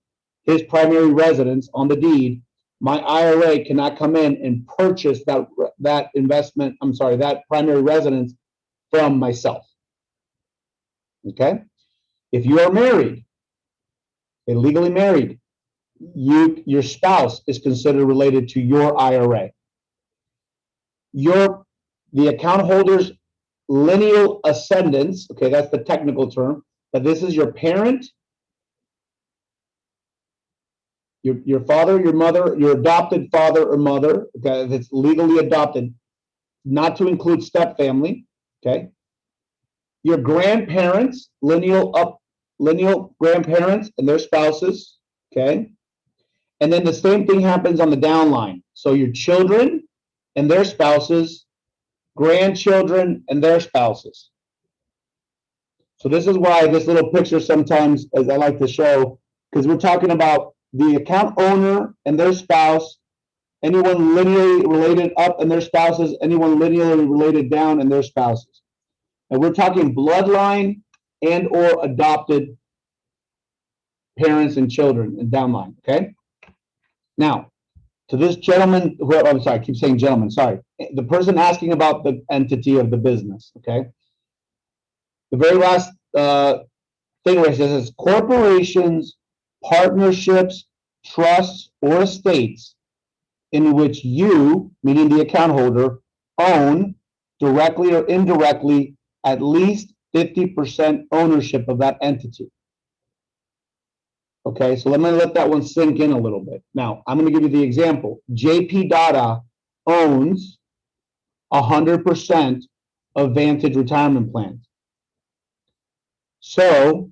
his primary residence on the deed. My IRA cannot come in and purchase that investment, that primary residence from myself. Okay? If you are married, legally married, your spouse is considered related to your IRA. The account holder's lineal ascendants, okay, that's the technical term, but this is your parent, your father, your mother, your adopted father or mother, okay, if it's legally adopted, not to include step family, okay? Your grandparents, lineal grandparents and their spouses, okay? And then the same thing happens on the downline. So your children and their spouses, grandchildren and their spouses. So this is why this little picture sometimes, as I like to show, because we're talking about the account owner and their spouse, anyone linearly related up and their spouses, anyone linearly related down and their spouses. And we're talking bloodline and or adopted parents and children and downline, okay? Now, to this gentleman, I'm sorry, I keep saying gentleman, sorry. The person asking about the entity of the business, okay? The very last thing where it says corporations, partnerships, trusts, or estates in which you, meaning the account holder, own directly or indirectly at least 50% ownership of that entity. Okay, so let me let that one sink in a little bit. Now, I'm going to give you the example. JP Dada owns 100% of Vantage retirement plans. So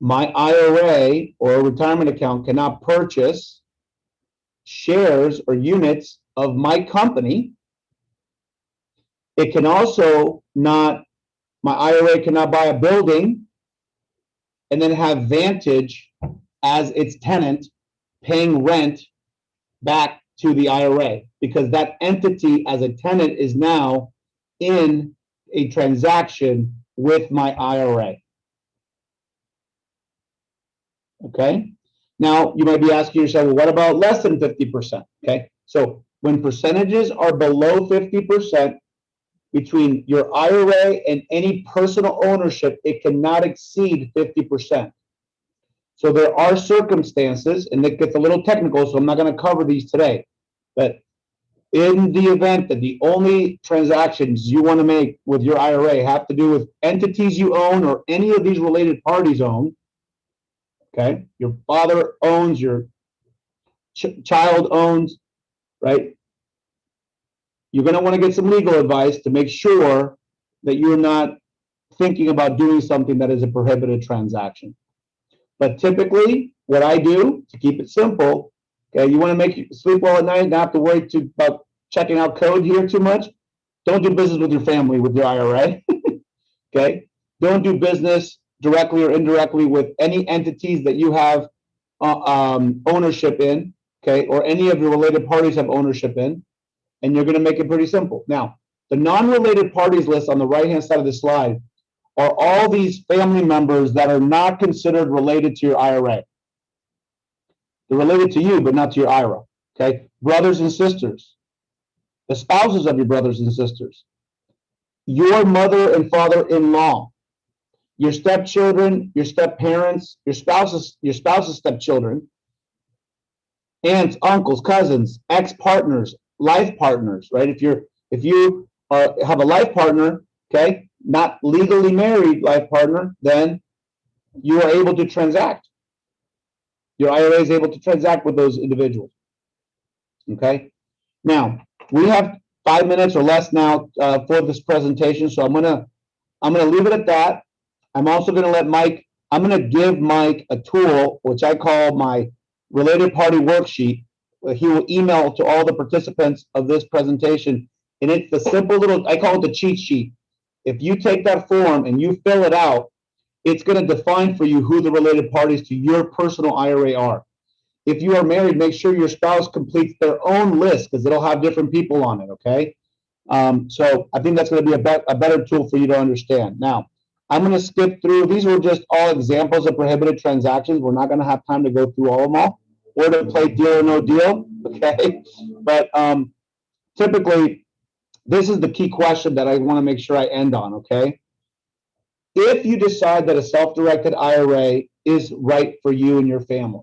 my IRA or retirement account cannot purchase shares or units of my company. It can also not, my IRA cannot buy a building and then have Vantage as its tenant paying rent back to the IRA, because that entity as a tenant is now in a transaction with my IRA. Okay. Now you might be asking yourself, well, what about less than 50%? Okay. So when percentages are below 50% between your IRA and any personal ownership, it cannot exceed 50%. So there are circumstances, and it gets a little technical, so I'm not going to cover these today. But in the event that the only transactions you want to make with your IRA have to do with entities you own or any of these related parties own, okay, your father owns, your child owns, right? You're going to want to get some legal advice to make sure that you're not thinking about doing something that is a prohibited transaction. But typically, what I do to keep it simple, okay, you want to make you sleep well at night, not have to worry about checking out code here too much. Don't do business with your family with your IRA. Okay, don't do business directly or indirectly with any entities that you have ownership in, okay, or any of your related parties have ownership in, and you're going to make it pretty simple. Now, the non-related parties list on the right-hand side of the slide are all these family members that are not considered related to your IRA. They're related to you, but not to your IRA, okay? Brothers and sisters, the spouses of your brothers and sisters, your mother and father-in-law, your stepchildren, your step-parents, your spouse's stepchildren, aunts, uncles, cousins, ex-partners, life partners, right? If you have a life partner, okay, not legally married life partner, then you are able to transact. Your IRA is able to transact with those individuals. Okay. Now we have 5 minutes or less now for this presentation, so I'm gonna leave it at that. I'm also gonna let Mike. I'm gonna give Mike a tool which I call my related party worksheet. He will email to all the participants of this presentation, and it's the simple little. I call it the cheat sheet. If you take that form and you fill it out, it's going to define for you who the related parties to your personal IRA are. If you are married, make sure your spouse completes their own list because it'll have different people on it, okay? So I think that's going to be a better tool for you to understand. Now, I'm going to skip through. These were just all examples of prohibited transactions. We're not going to have time to go through all of them all or to play deal or no deal, okay? But typically, this is the key question that I want to make sure I end on, okay? If you decide that a self-directed IRA is right for you and your family,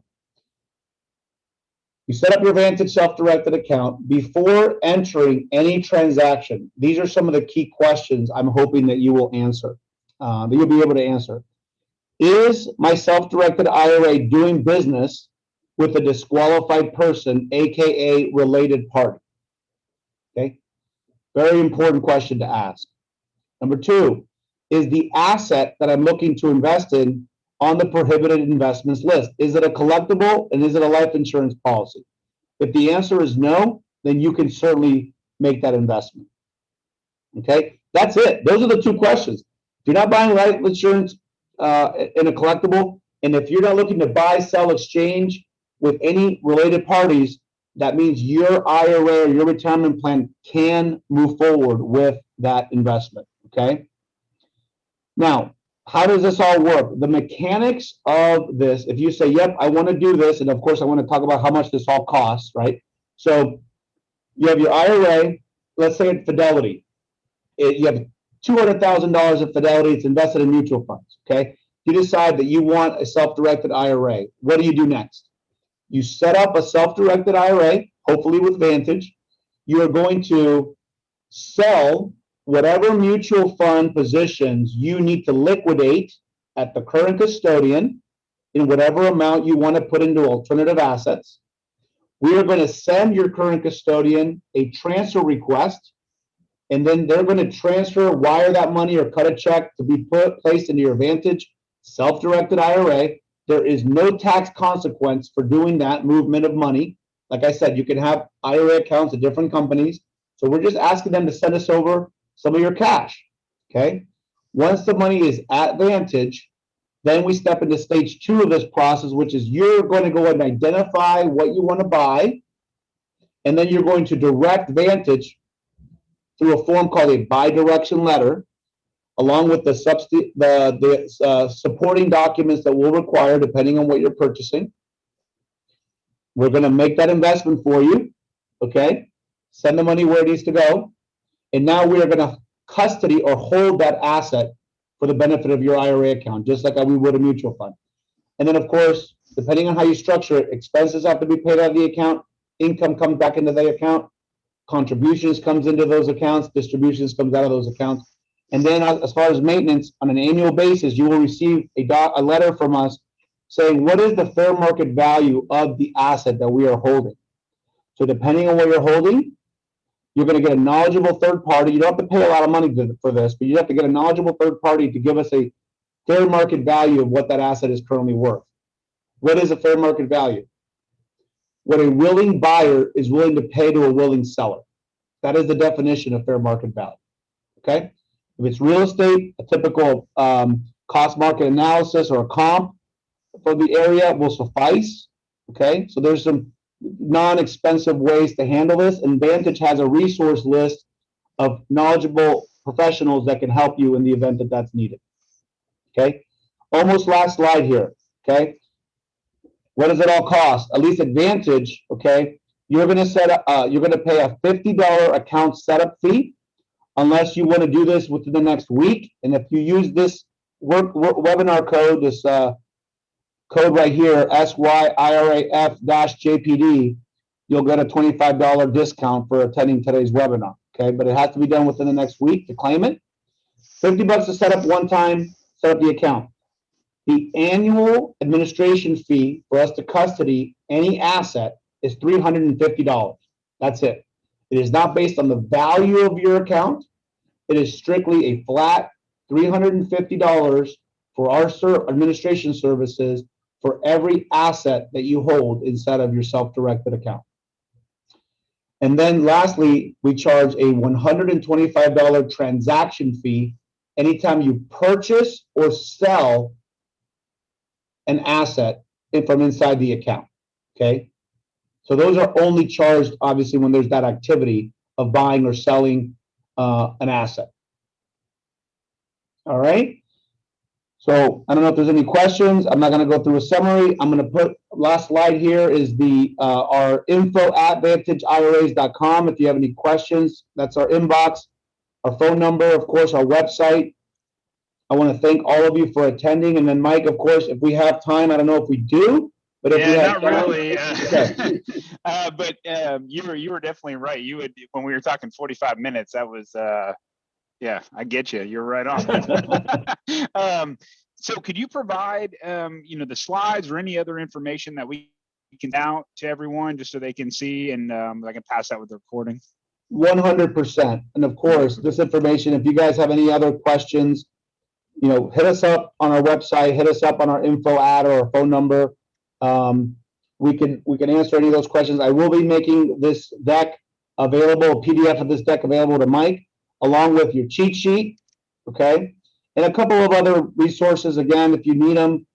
you set up your Vantage self-directed account before entering any transaction. These are some of the key questions I'm hoping that you will answer, that you'll be able to answer. Is my self-directed IRA doing business with a disqualified person, aka related party? Okay, very important question to ask. Number two, is the asset that I'm looking to invest in on the prohibited investments list? Is it a collectible and is it a life insurance policy? If the answer is no, then you can certainly make that investment. Okay, that's it. Those are the two questions. If you're not buying life insurance in a collectible, and if you're not looking to buy, sell, exchange with any related parties, that means your IRA or your retirement plan can move forward with that investment. Okay. Now, how does this all work? The mechanics of this, if you say, yep, I want to do this, and of course, I want to talk about how much this all costs, right? So you have your IRA, let's say at Fidelity. You have $200,000 of Fidelity, it's invested in mutual funds, okay? You decide that you want a self-directed IRA. What do you do next? You set up a self-directed IRA, hopefully with Vantage. You are going to sell whatever mutual fund positions you need to liquidate at the current custodian in whatever amount you want to put into alternative assets. We are going to send your current custodian a transfer request, and then they're going to wire that money or cut a check to be placed into your Vantage self-directed IRA. There is no tax consequence for doing that movement of money. Like I said, you can have IRA accounts at different companies. So we're just asking them to send us over some of your cash, okay? Once the money is at Vantage, then we step into stage 2 of this process, which is you're going to go and identify what you want to buy, and then you're going to direct Vantage through a form called a bi-direction letter, along with the supporting documents that we'll require depending on what you're purchasing. We're going to make that investment for you, okay? Send the money where it needs to go. And now we are going to custody or hold that asset for the benefit of your IRA account, just like we would a mutual fund. And then, of course, depending on how you structure it, expenses have to be paid out of the account, income comes back into the account, contributions comes into those accounts, distributions comes out of those accounts. And then as far as maintenance, on an annual basis, you will receive a letter from us saying, what is the fair market value of the asset that we are holding? So depending on what you're holding, you're going to get a knowledgeable third party. You don't have to pay a lot of money for this, but you have to get a knowledgeable third party to give us a fair market value of what that asset is currently worth. What is a fair market value? What a willing buyer is willing to pay to a willing seller. That is the definition of fair market value. Okay? If it's real estate, a typical cost market analysis or a comp for the area will suffice. Okay? So there's some non-expensive ways to handle this. And Vantage has a resource list of knowledgeable professionals that can help you in the event that that's needed. Okay? Almost last slide here. Okay? What does it all cost? At least Advantage, okay, you're going to set up, you're going to pay a $50 account setup fee unless you want to do this within the next week. And if you use this webinar code, this code right here, SYIRAF-JPD, you'll get a $25 discount for attending today's webinar. Okay, but it has to be done within the next week to claim it. $50 to set up one time, set up the account. The annual administration fee for us to custody any asset is $350. That's it. It is not based on the value of your account. It is strictly a flat $350 for our administration services for every asset that you hold inside of your self-directed account. And then lastly, we charge a $125 transaction fee anytime you purchase or sell an asset from inside the account. Okay, so those are only charged obviously when there's that activity of buying or selling an asset. All right, so I don't know if there's any questions. I'm not going to go through a summary. I'm going to put last slide here is the our info@vantageiras.com. If you have any questions, that's our inbox, our phone number, of course, our website. I want to thank all of you for attending. And then, Mike, of course, if we have time, I don't know if we do, but if we have not time, really. okay. But you were definitely right. You would, when we were talking 45 minutes, that was yeah, I get you. You're right on. So could you provide the slides or any other information that we can out to everyone just so they can see and I can pass that with the recording? 100%. And of course, this information, if you guys have any other questions, hit us up on our website, hit us up on our info ad or our phone number. We can answer any of those questions. I will be making this deck available, a PDF of this deck available to Mike, along with your cheat sheet, okay? And a couple of other resources, again, if you need them.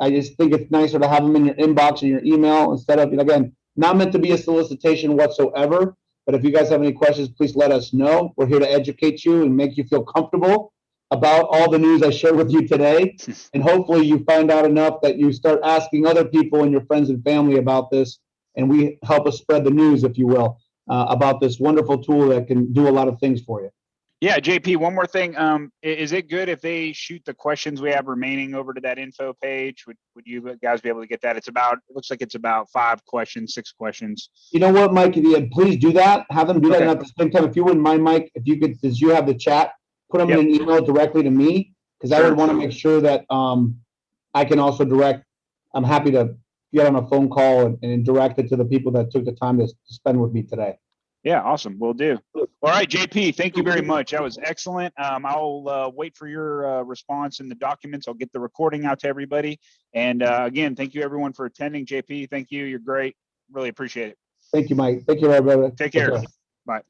I just think it's nicer to have them in your inbox or your email instead of, again, not meant to be a solicitation whatsoever, but if you guys have any questions, please let us know. We're here to educate you and make you feel comfortable about all the news I shared with you today. And hopefully you find out enough that you start asking other people and your friends and family about this, and we help us spread the news, if you will, about this wonderful tool that can do a lot of things for you. Yeah, JP, one more thing. Is it good if they shoot the questions we have remaining over to that info page? Would you guys be able to get that? It looks like it's about 5 questions, 6 questions. You know what, Mike? Please do that. Have them do that. Okay. And at the same time, if you wouldn't mind, Mike, if you could, since you have the chat, put them in an email directly to me, because I would want to make sure that I can also direct. I'm happy to get on a phone call and direct it to the people that took the time to spend with me today. Yeah, awesome. Will do. All right, JP, thank you very much. That was excellent. I'll wait for your response in the documents. I'll get the recording out to everybody. And again, thank you everyone for attending. JP, thank you. You're great. Really appreciate it. Thank you, Mike. Thank you, everybody. Take care. Bye.